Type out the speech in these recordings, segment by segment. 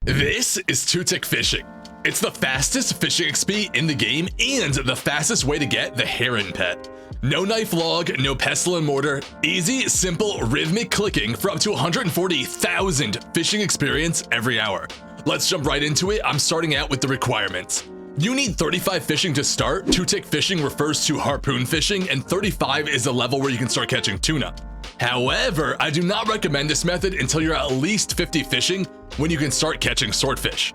This is two-tick fishing. It's the fastest fishing XP in the game and the fastest way to get the Heron pet. No knife log, no pestle and mortar, easy, simple, rhythmic clicking for up to 140,000 fishing experience every hour. Let's jump right into it. I'm starting out with the requirements. You need 35 fishing to start. Two-tick fishing refers to harpoon fishing, and 35 is the level where you can start catching tuna. However, I do not recommend this method until you're at least 50 fishing when you can start catching swordfish.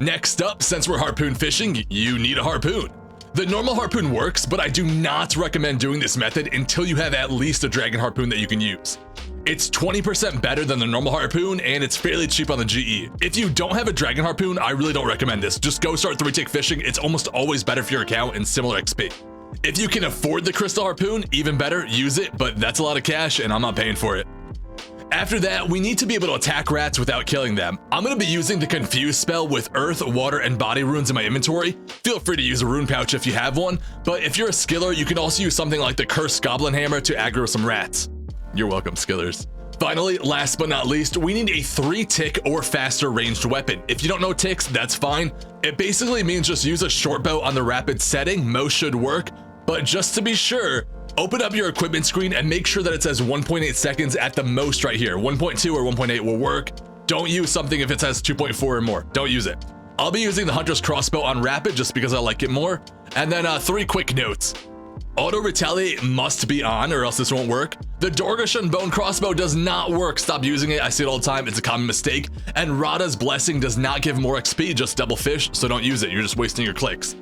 Next up, since we're harpoon fishing, you need a harpoon. The normal harpoon works, but I do not recommend doing this method until you have at least a dragon harpoon that you can use. It's 20% better than the normal harpoon, and it's fairly cheap on the GE. If you don't have a dragon harpoon, I really don't recommend this. Just go start three-tick fishing. It's almost always better for your account and similar XP. If you can afford the crystal harpoon, even better, use it, but that's a lot of cash and I'm not paying for it. After that, we need to be able to attack rats without killing them. I'm going to be using the Confuse spell with earth, water, and body runes in my inventory. Feel free to use a rune pouch if you have one, but if you're a skiller, you can also use something like the Cursed Goblin Hammer to aggro some rats. You're welcome, skillers. Finally, last but not least, we need a 3-tick or faster ranged weapon. If you don't know ticks, that's fine. It basically means just use a short bow on the rapid setting. Most should work, but just to be sure, open up your equipment screen and make sure that it says 1.8 seconds at the most right here. 1.2 or 1.8 will work. Don't use something if it says 2.4 or more. Don't use it. I'll be using the Hunter's Crossbow on rapid just because I like it more. And then 3 quick notes. Auto retaliate must be on or else this won't work. The Dorgashan Bone Crossbow does not work. Stop using it. I see it all the time. It's a common mistake. And Radha's Blessing does not give more XP, just double fish, so don't use it. You're just wasting your clicks.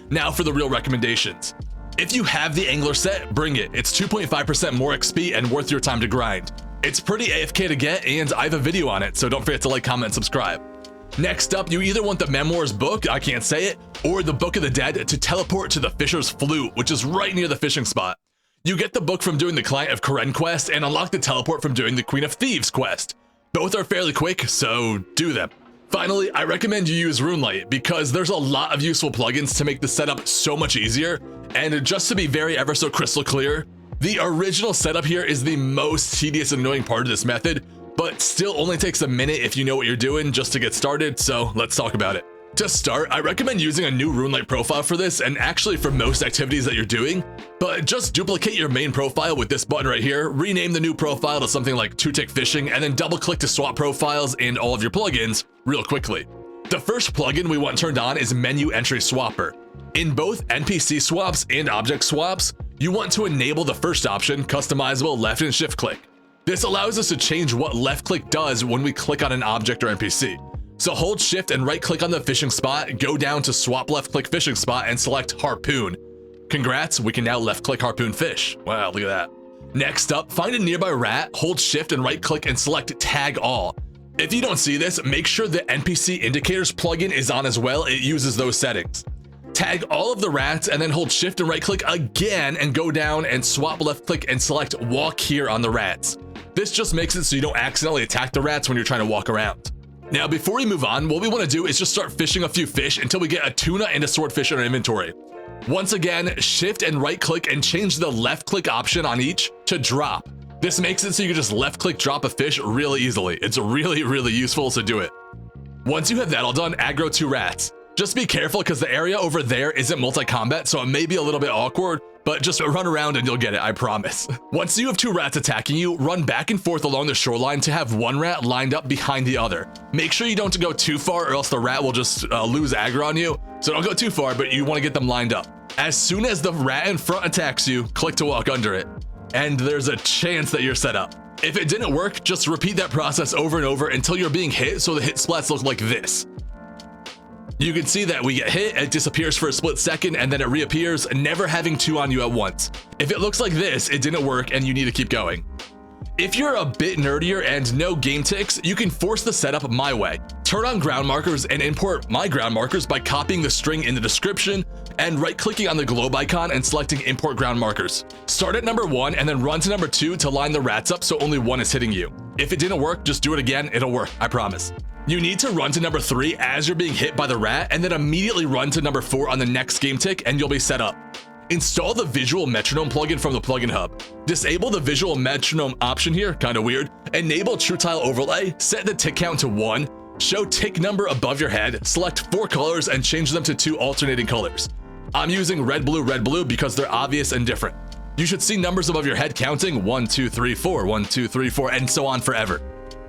Now for the real recommendations. If you have the angler set, bring it. It's 2.5% more XP and worth your time to grind. It's pretty AFK to get, and I have a video on it, so don't forget to like, comment, and subscribe. Next up, you either want the Memoirs book, I can't say it, or the Book of the Dead to teleport to the Fisher's Flute, which is right near the fishing spot. You get the book from doing the Client of Karen quest and unlock the teleport from doing the Queen of Thieves quest. Both are fairly quick, so do them. Finally, I recommend you use RuneLight because there's a lot of useful plugins to make the setup so much easier. And just to be very ever so crystal clear, the original setup here is the most tedious and annoying part of this method, but still only takes a minute if you know what you're doing just to get started, so let's talk about it. To start, I recommend using a new RuneLight profile for this and actually for most activities that you're doing, but just duplicate your main profile with this button right here, rename the new profile to something like two-tick fishing, and then double click to swap profiles in all of your plugins real quickly. The first plugin we want turned on is Menu Entry Swapper. In both NPC swaps and object swaps, you want to enable the first option, customizable left and shift click. This allows us to change what left click does when we click on an object or NPC. So hold shift and right click on the fishing spot, go down to swap left click fishing spot and select harpoon. Congrats, we can now left click harpoon fish. Wow, look at that. Next up, find a nearby rat, hold shift and right click and select tag all. If you don't see this, make sure the NPC indicators plugin is on as well. It uses those settings. Tag all of the rats and then hold shift and right click again and go down and swap left click and select walk here on the rats. This just makes it so you don't accidentally attack the rats when you're trying to walk around. Now, before we move on, what we want to do is just start fishing a few fish until we get a tuna and a swordfish in our inventory. Once again, shift and right click and change the left click option on each to drop. This makes it so you can just left click drop a fish really easily. It's really useful, so do it. Once you have that all done, aggro 2 rats. Just be careful because the area over there isn't multi-combat, so it may be a little bit awkward, but just run around and you'll get it, I promise. Once you have 2 rats attacking you, run back and forth along the shoreline to have 1 rat lined up behind the other. Make sure you don't go too far or else the rat will just lose aggro on you. So don't go too far, but you want to get them lined up. As soon as the rat in front attacks you, click to walk under it. And there's a chance that you're set up. If it didn't work, just repeat that process over and over until you're being hit so the hit splats look like this. You can see that we get hit, it disappears for a split second, and then it reappears, never having 2 on you at once. If it looks like this, it didn't work and you need to keep going. If you're a bit nerdier and no game ticks, you can force the setup my way. Turn on ground markers and import my ground markers by copying the string in the description and right-clicking on the globe icon and selecting import ground markers. Start at number 1 and then run to number 2 to line the rats up so only 1 is hitting you. If it didn't work, just do it again, it'll work, I promise. You need to run to number 3 as you're being hit by the rat and then immediately run to number 4 on the next game tick and you'll be set up. Install the Visual Metronome plugin from the plugin hub. Disable the Visual Metronome option here, kinda weird. Enable True Tile Overlay, set the tick count to 1. Show tick number above your head, select 4 colors and change them to 2 alternating colors. I'm using red, blue because they're obvious and different. You should see numbers above your head counting 1, 2, 3, 4, 1, 2, 3, 4, and so on forever.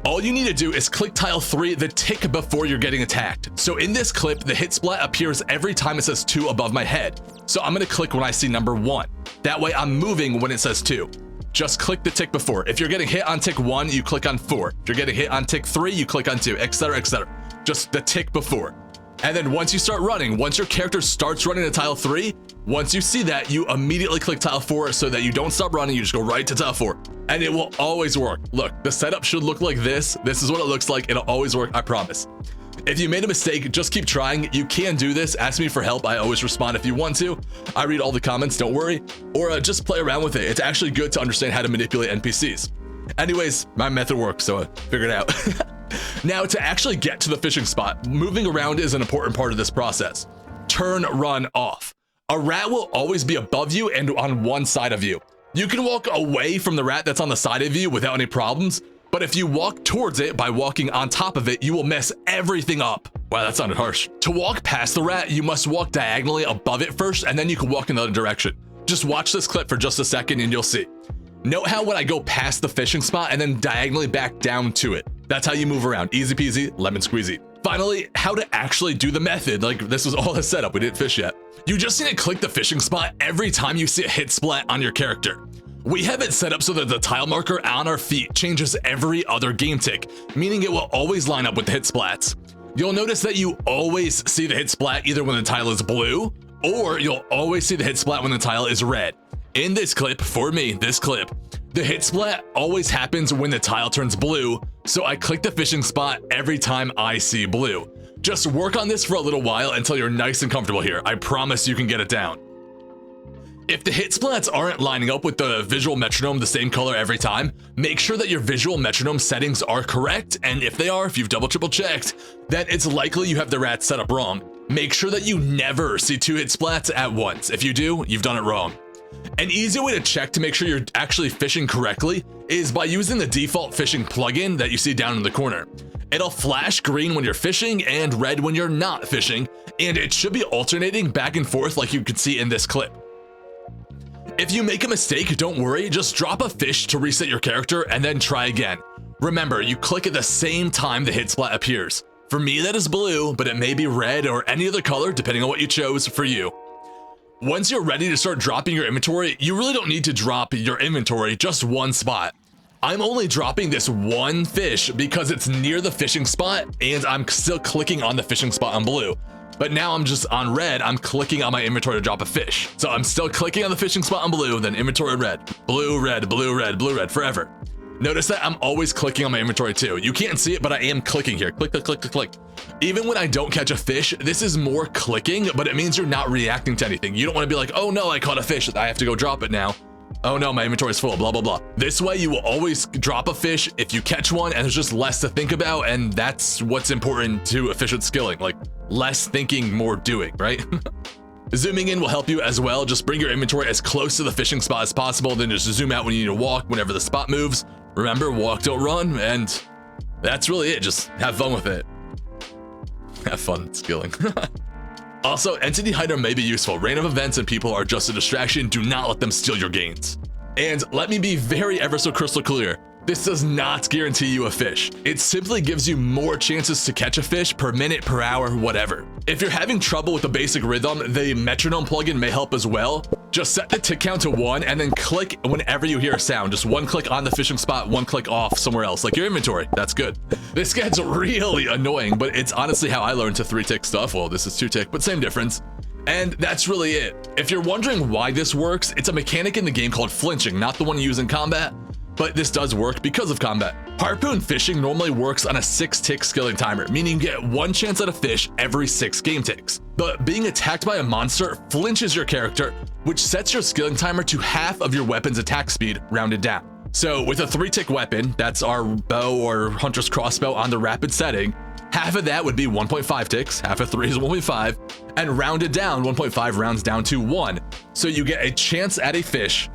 All you need to do is click tile 3, the tick before you're getting attacked. So in this clip, the hit splat appears every time it says 2 above my head. So I'm gonna click when I see number 1. That way I'm moving when it says 2. Just click the tick before. If you're getting hit on tick 1, you click on 4. If you're getting hit on tick 3, you click on 2, etc, etc. Just the tick before. And then once you start running, once your character starts running to tile 3, once you see that, you immediately click tile 4 so that you don't stop running, you just go right to tile 4. And it will always work. Look, the setup should look like this. This is what it looks like. It'll always work, I promise. If you made a mistake, just keep trying. You can do this. Ask me for help. I always respond if you want to. I read all the comments, don't worry. Or just play around with it. It's actually good to understand how to manipulate NPCs. Anyways, my method works, so I figured it out. Now, to actually get to the fishing spot, moving around is an important part of this process. Turn, run, off. A rat will always be above you and on one side of you. You can walk away from the rat that's on the side of you without any problems, but if you walk towards it by walking on top of it, you will mess everything up. Wow, that sounded harsh. To walk past the rat, you must walk diagonally above it first, and then you can walk in the other direction. Just watch this clip for just a second and you'll see. Note how when I go past the fishing spot and then diagonally back down to it. That's how you move around. Easy peasy, lemon squeezy. Finally, how to actually do the method. Like, this was all the setup. We didn't fish yet. You just need to click the fishing spot every time you see a hit splat on your character. We have it set up so that the tile marker on our feet changes every other game tick, meaning it will always line up with the hit splats. You'll notice that you always see the hit splat either when the tile is blue, or you'll always see the hit splat when the tile is red. In this clip, for me, this clip, the hit splat always happens when the tile turns blue, so I click the fishing spot every time I see blue. Just work on this for a little while until you're nice and comfortable here. I promise you can get it down. If the hit splats aren't lining up with the visual metronome the same color every time, make sure that your visual metronome settings are correct, and if they are, if you've double-triple checked, then it's likely you have the rat set up wrong. Make sure that you never see 2 hit splats at once. If you do, you've done it wrong. An easy way to check to make sure you're actually fishing correctly is by using the default fishing plugin that you see down in the corner. It'll flash green when you're fishing and red when you're not fishing, and it should be alternating back and forth like you can see in this clip. If you make a mistake, don't worry, just drop a fish to reset your character and then try again. Remember, you click at the same time the hit splat appears. For me, that is blue, but it may be red or any other color depending on what you chose for you. Once you're ready to start dropping your inventory, you really don't need to drop your inventory, just one spot. I'm only dropping this one fish because it's near the fishing spot and I'm still clicking on the fishing spot on blue. But now I'm just on red, I'm clicking on my inventory to drop a fish. So I'm still clicking on the fishing spot on blue, then inventory red, blue, red, blue, red, blue, red, forever. Notice that I'm always clicking on my inventory too. You can't see it, but I am clicking here. Click, click, click, click, click. Even when I don't catch a fish, this is more clicking, but it means you're not reacting to anything. You don't want to be like, oh no, I caught a fish, I have to go drop it now. Oh no, my inventory is full, blah, blah, blah. This way you will always drop a fish if you catch one and there's just less to think about, and that's what's important to efficient skilling, like less thinking, more doing, right? Zooming in will help you as well. Just bring your inventory as close to the fishing spot as possible, then just zoom out when you need to walk whenever the spot moves. Remember, walk, don't run, and that's really it. Just have fun with it. Have fun skilling. Also, entity hider may be useful. Random events and people are just a distraction. Do not let them steal your gains. And let me be very ever so crystal clear. This does not guarantee you a fish. It simply gives you more chances to catch a fish per minute, per hour, whatever. If you're having trouble with the basic rhythm, the metronome plugin may help as well. Just set the tick count to 1 and then click whenever you hear a sound. Just 1 click on the fishing spot, 1 click off somewhere else, like your inventory. That's good. This gets really annoying, but it's honestly how I learned to 3-tick stuff. Well, this is 2-tick, but same difference. And that's really it. If you're wondering why this works, it's a mechanic in the game called flinching, not the one you use in combat. But this does work because of combat. Harpoon fishing normally works on a 6-tick skilling timer, meaning you get 1 chance at a fish every 6 game ticks. But being attacked by a monster flinches your character, which sets your skilling timer to half of your weapon's attack speed, rounded down. So with a 3-tick weapon, that's our bow or hunter's crossbow on the rapid setting, half of that would be 1.5 ticks, half of 3 is 1.5, and rounded down, 1.5 rounds down to 1. So you get a chance at a fish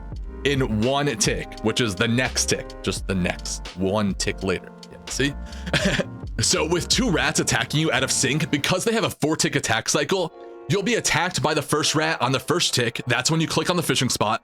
in 1 tick, which is the next tick, just the next 1 tick later. Yeah, see? So with 2 rats attacking you out of sync, because they have a 4-tick attack cycle, you'll be attacked by the first rat on the first tick. That's when you click on the fishing spot.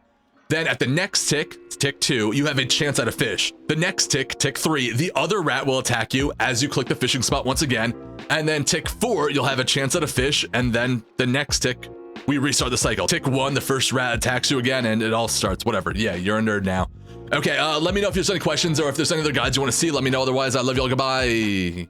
Then at the next tick, tick 2, you have a chance at a fish. The next tick, tick 3, the other rat will attack you as you click the fishing spot once again. And then tick 4, you'll have a chance at a fish. And then the next tick, we restart the cycle. Tick 1, the first rat attacks you again, and it all starts. Whatever. Yeah, you're a nerd now. Okay, let me know if there's any questions or if there's any other guides you want to see. Let me know. Otherwise, I love you all. Goodbye.